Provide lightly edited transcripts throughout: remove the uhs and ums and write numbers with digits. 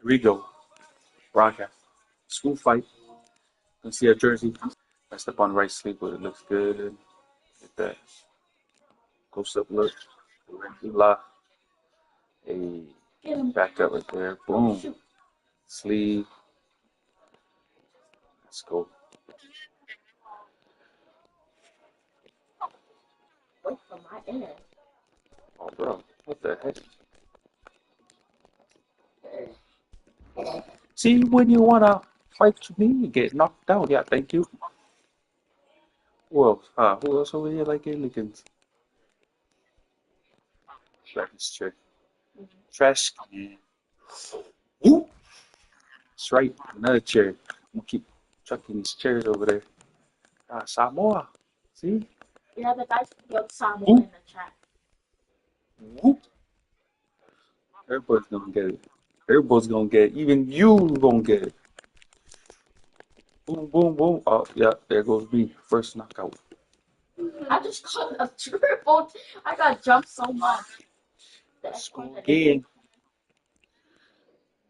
Here we go. Broadcast. School fight. Let's see our jersey. I step on the right sleeve, but it looks good. Get that. Close up look. La. Hey. Back up right there. Boom. Sleeve. Let's go. Wait for my air. Oh, bro. What the heck? See, when you want to fight me, you get knocked out. Yeah, thank you. Who else? Who else over here like Illikens? Like this chair. Trash can. Whoop! That's right. Another chair. I'm gonna keep chucking these chairs over there. Samoa. See? Yeah, the guys put Samoan in the chat. Whoop! Everybody's gonna get it. Everybody's gonna get it. Even you gonna get it. Boom, boom, boom. Oh, yeah, there goes me. First knockout. I just got a triple. I got jumped so much. Let's go again.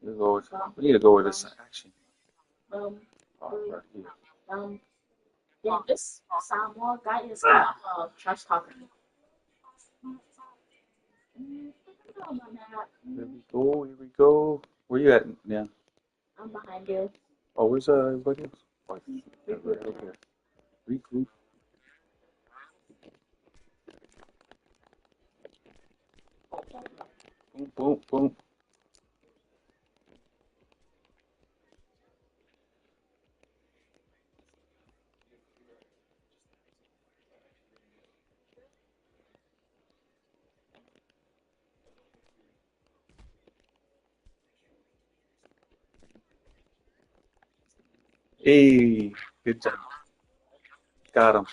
We need to go with this action. Right Here. Yeah, this Samoan guy is kind of a trash talker. Here we go. Here we go. Where you at? Yeah. I'm behind you. Oh, where's everybody else? Oh, right over here. Regroup. Boom, boom, boom. Hey, good job. Got him.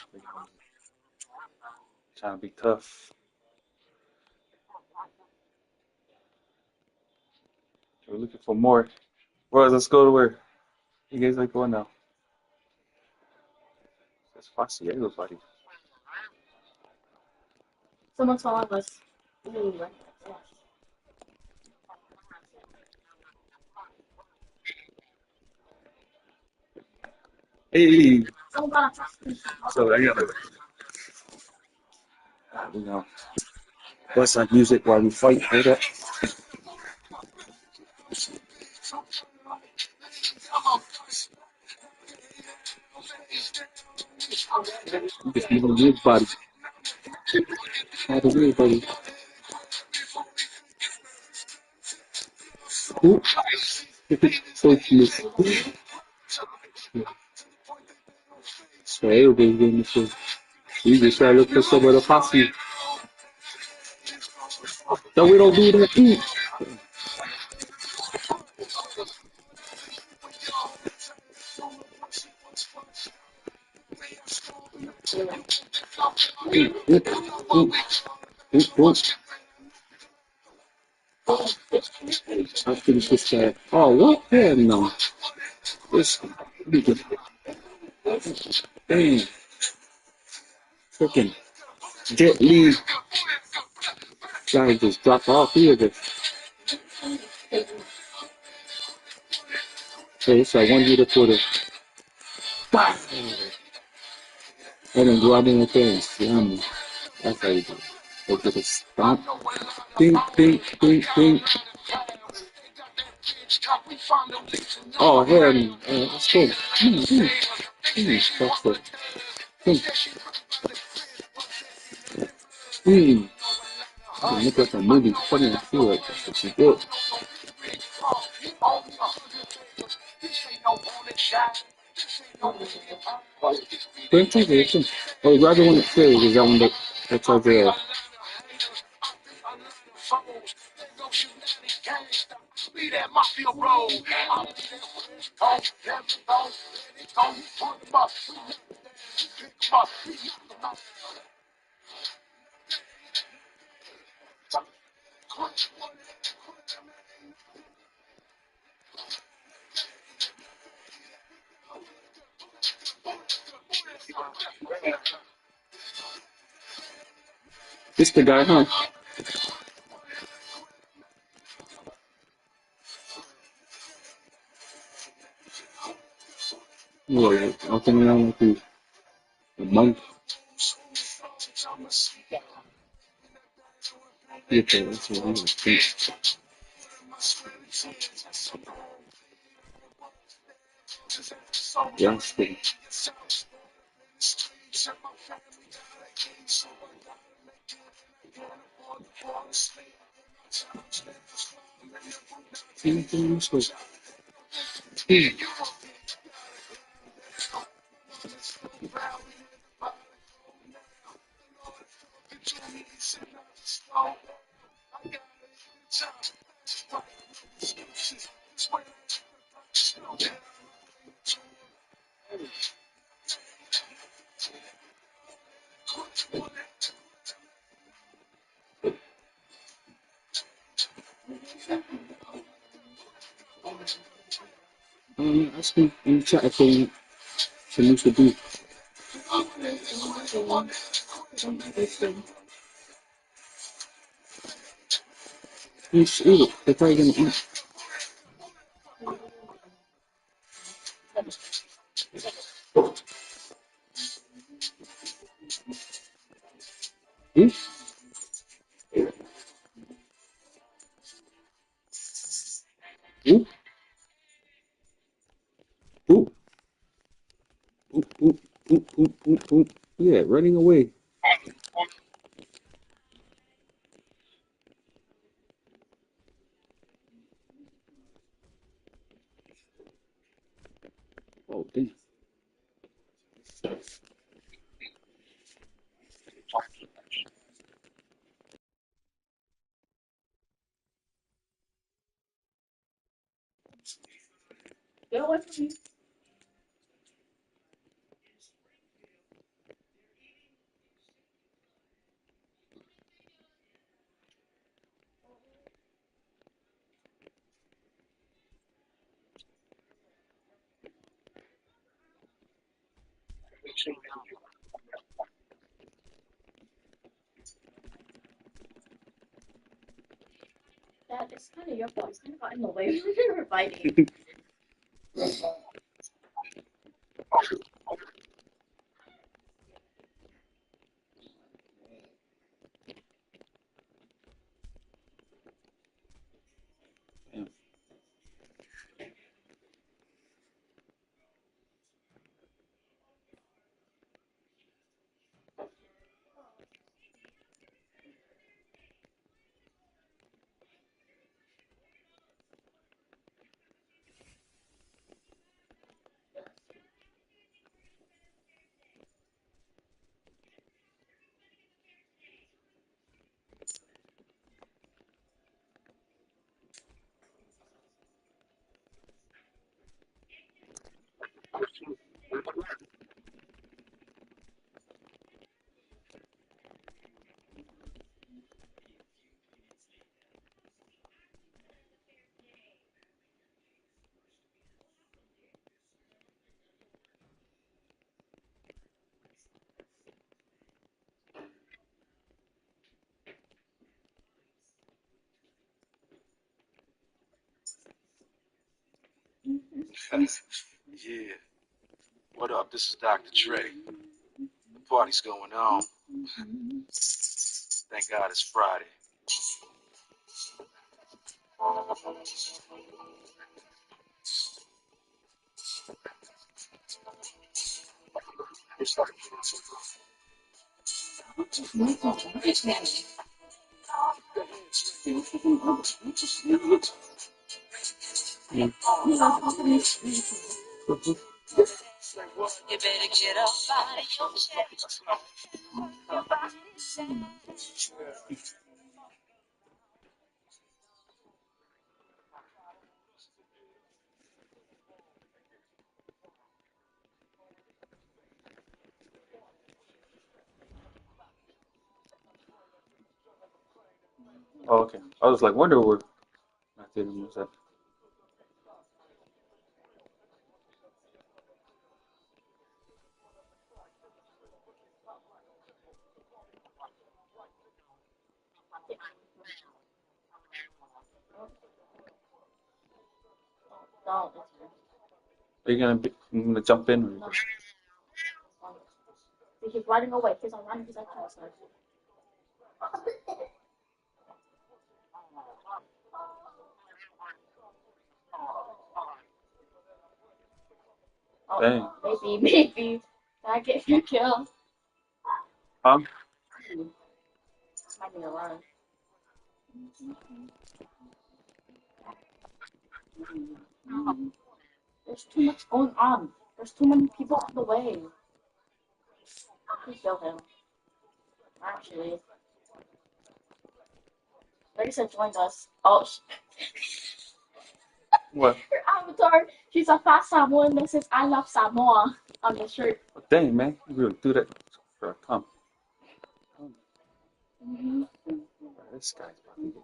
Trying to be tough. We're looking for more. Boys, let's go to where? You guys like going now? That's Fossy. Everybody. Someone's following us. Ooh, right. Hey. Someone got a trust me. So I got it. You know, bust like music while we fight. Hear that? You just need a good body. Have a good body. Ooh. So cute. So everybody's getting this shit. We just try to look for some of the posse. No, we don't do that. Ooh. I finish this guy. Oh, what? Hell no. This nigga. Dang. Freaking Jet Li. Guy just dropped off here. Hey, it's like 1 meter for the. Bah! And then go out in the fence. Yummy. That's how you do it. Go to the stomp. Ding, ding, ding, ding. Oh, hell no. Let's go. That's it. Look at the movie. Funny and feel it. That's what you do. Don't take it. Oh, the other one that failed is that one that's over there. This the guy, huh? Yeah, like walking around like a monk. Yeah, that's what I think. Yeah, that's good. Let's go. Ask me in the chat if they can to do. You should eat it. They're probably gonna eat. Ooh, ooh, ooh, ooh, ooh, ooh, ooh, ooh, ooh. Yeah, running away. Oh, damn. Get away from me. That is kind of your fault. You kind of got in the way when you were fighting. Damn. Yeah. What up? This is Dr. Dre. The party's going on. Thank God it's Friday. Yeah. Oh, okay. I was like, wonder where my theater was at. No, it's Are you gonna jump in? Or you No. He's running away. He's not running. He's like, oh, Dang. maybe. I get your kill. Huh? This might be a run. There's too much going on. There's too many people on the way. Please kill him. Actually, Lisa joins us. Oh, What? her avatar. She's a fat Samoan that says "I love Samoa" on the shirt. Dang, man. You really do that. Come. This guy's about to get.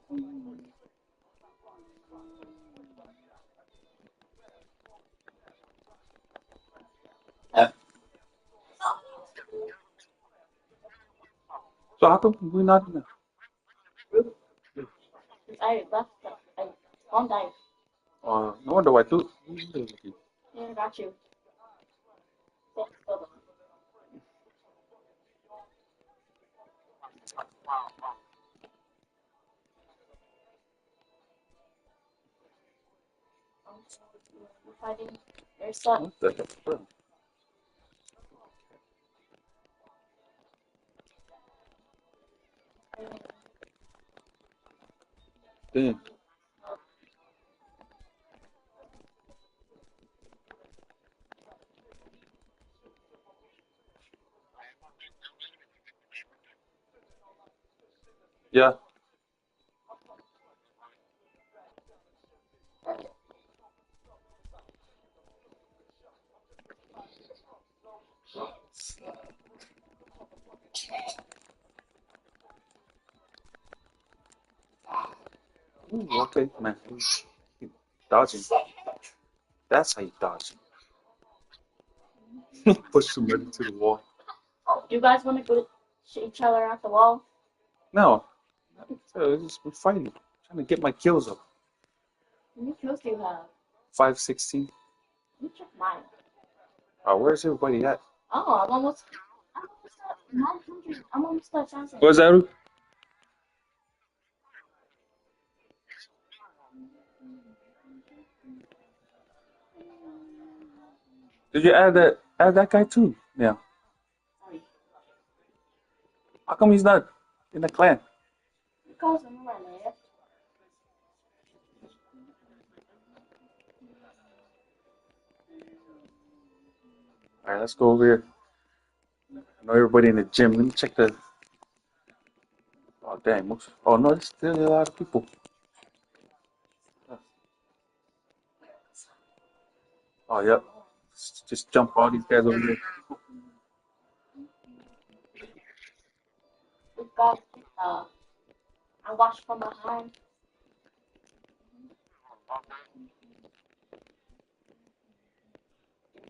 So how come we're not in the... I left. I won't die. No wonder why too. Yeah, I got you. We're fighting. There's stuck. What the heck, bro? Dang. Yeah. Ooh, okay, man. Dodging. That's how you dodge. Push somebody to the wall. Do you guys want to go shoot each other at the wall? No. We're fighting. Trying to get my kills up. How many kills do you have? 516. Let me check mine. Where's everybody at? Oh, I'm almost at 900. I'm almost at Johnson. Where's that? Did you add that guy too? Yeah. How come he's not in the clan? Because I'm right left. Alright, let's go over here. I know everybody in the gym. Let me check the... Oh, dang. Oh, no, there's still a lot of people. Oh, yep. Just jump all these guys over here. We got, I watched from behind.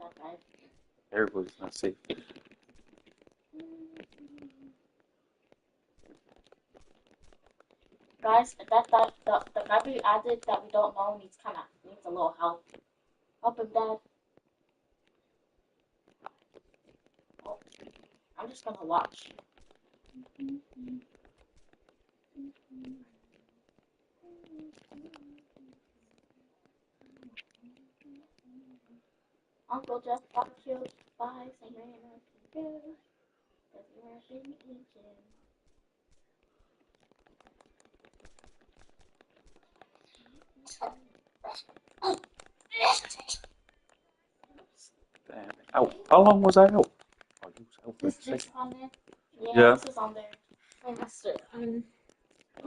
Okay. Everybody's not safe. Guys, the guy we added that we don't know needs a little help. Help him, Dad. Oh, I'm just gonna watch. Uncle Jeff got killed by some random people. Damn. Out. How long was I out? Oh, you was out for a This second. on there? Yeah. This is on there. Oh, that's it. Come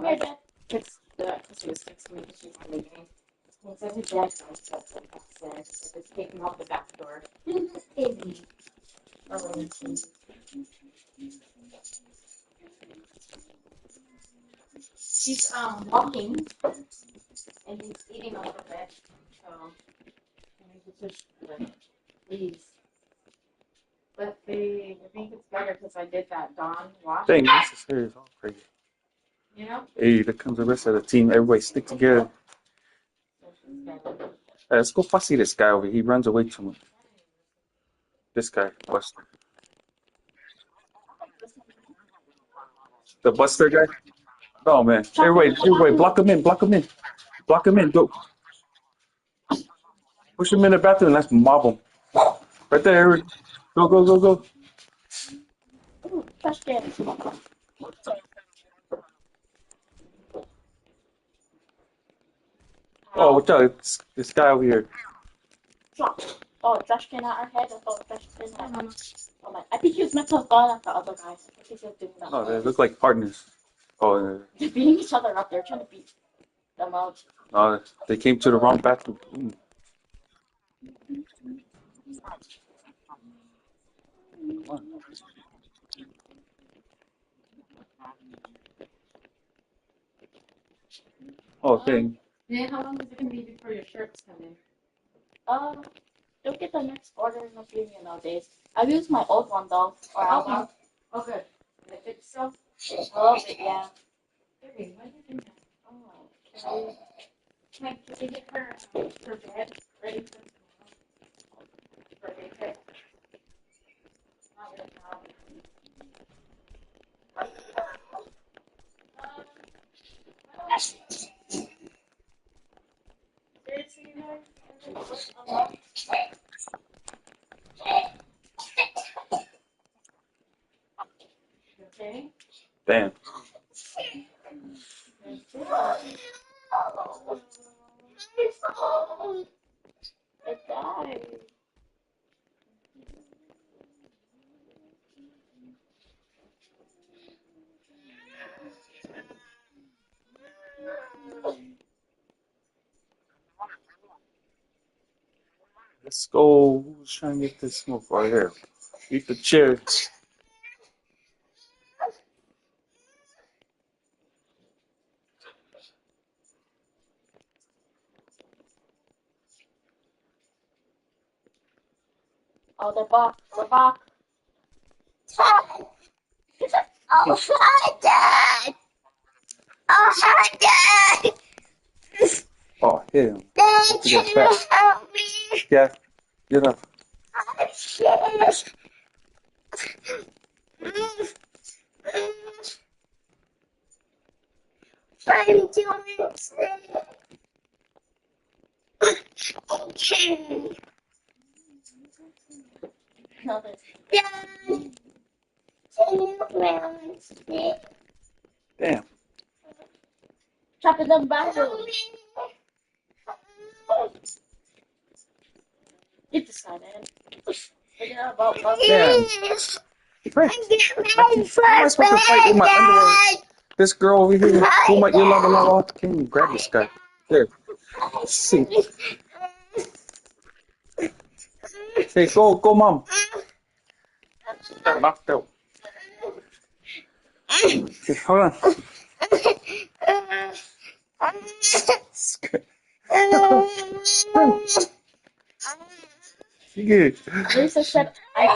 here, Dad. It's the Christmas text me. She's leaving. It says his dad says it's taking off the back door. Baby. He's walking and he's eating off the bed. So I just please. But I think it's better because I did that dawn wash. Dang, this is serious. All crazy. You know? Hey, there comes the rest of the team. Everybody stick together. Hey, let's go fussy this guy over here. He runs away too much. This guy, Buster. The Buster guy? Oh, man. Everybody, block him in, block him in. Block him in. Go. Push him in the bathroom. Let's mob him. Right there, Eric. Go, go, go, go. Ooh, trash can. Oh, watch out. It's this guy over here. Drop. Oh, trash can at our head. I thought trash can at Oh my! I think he was meant to have gone at the other guys. I think he was doing that. Oh, they look like partners. Oh, They're beating each other up. They're trying to beat them out. they came to the wrong bathroom. Oh, dang. Yeah, how long is it gonna be before your shirts come in? Don't get the next order in a few days. I've used my old one though. Oh, good. Did it fix itself? A little bit, yeah. Baby, why did you do that? Oh, Can you get her bed ready for daycare? Not right now. Seriously, you know? Okay. Damn. it died. Let's go. Who's trying to get this smoke right here? Eat the chair. Oh, they're back. We're back. Oh, hi, Dad. Oh, hi, Dad. Oh, hit him. Dad, You can got you fat. help me? Yeah, get up. I'm scared. I'm doing sick. Okay. Another. Dad, can you balance me? Damn. Trap in the bathroom. Help me. Get this guy, man. Forget about love. Damn. Please. Frank, I get how ready am for I supposed to fight with my underwear? bed. This girl over here pull my ear lava. Can you grab this guy? There. See. Hey, go, mom. Got knocked out. Okay, hold on. You good? Lisa said, I